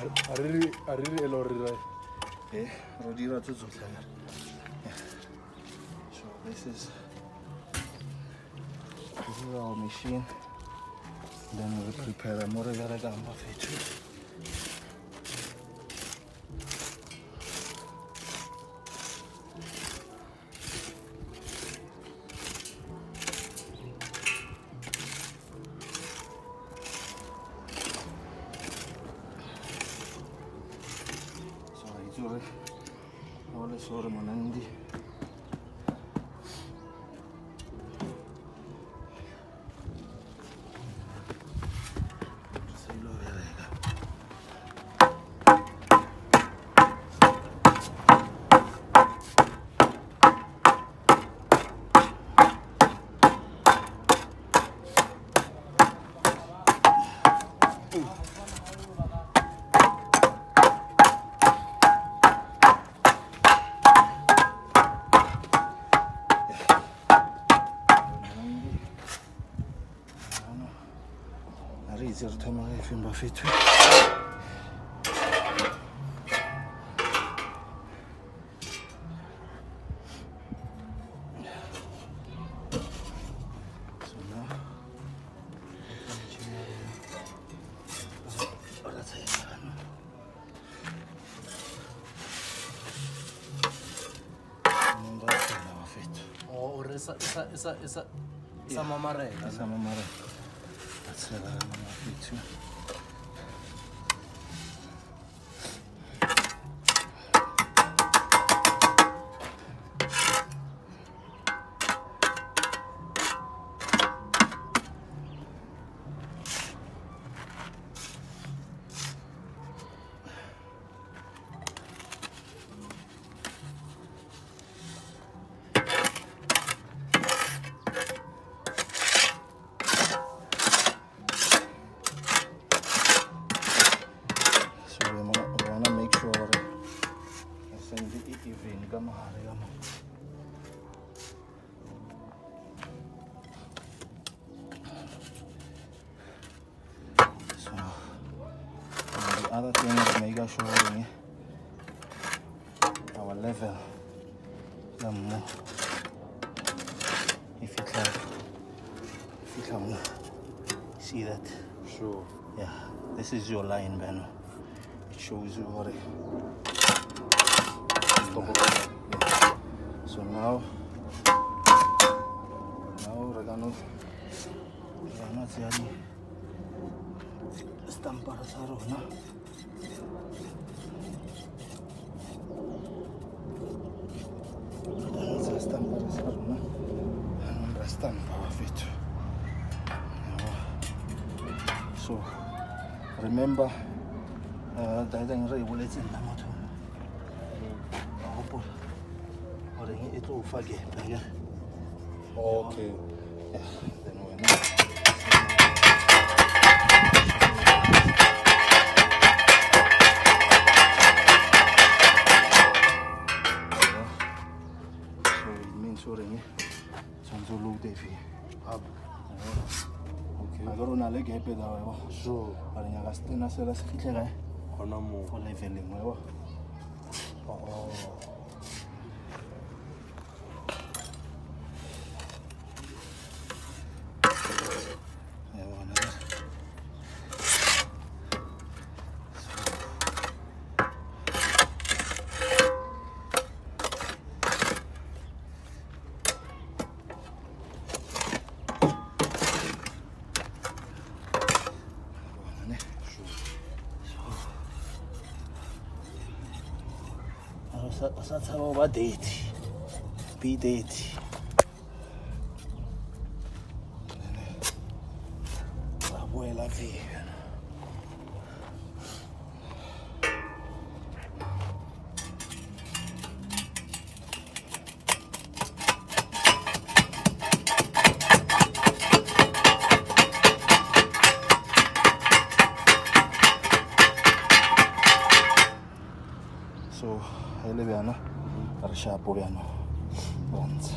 Ariri elorira. Rodira to Zutlager. So this is our machine. Then we prepare a more gamba feature. Ole sore manandi. Zero time I feel my feet. So now, Oh, isa mamare. Isa mamare. That's my feet too. Other thing is mega showing our level more. If you can see that. Sure. Yeah, this is your line, man. It shows you what So now we're gonna stampar sarona. Stampar sarona. And stampa fit. So remember, that I'm really willing to motor. I hope it will forget. Okay. Yeah, then we're not. I don't know like it better. Sure. But I got still not sell us for leveling. Oh. That's how about date. Be date. Abuela vie. So, eleviano, risciapoviano, once.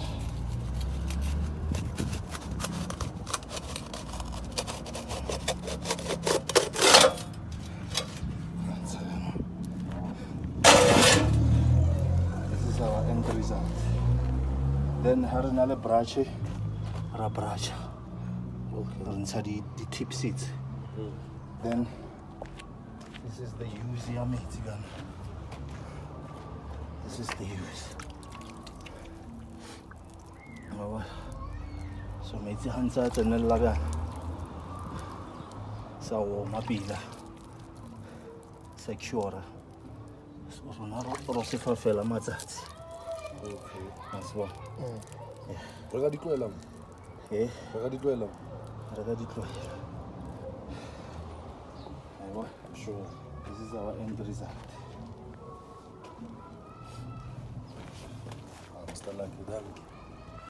then ha re na le brache ra bracha Okay. re ntsha di tip seats. Then this is the use ya metsi kana. This is the use. So metsi ha ntse a tsenella kana sa oma pila secure so rona ro se fa fela matsatsi. Okay. That's what. Re ka di tlohela. Eh, Re ka di tlohela. re ka di tlohela. Aiwa, Sure. this is our end result. Mr. Lucky, thank you.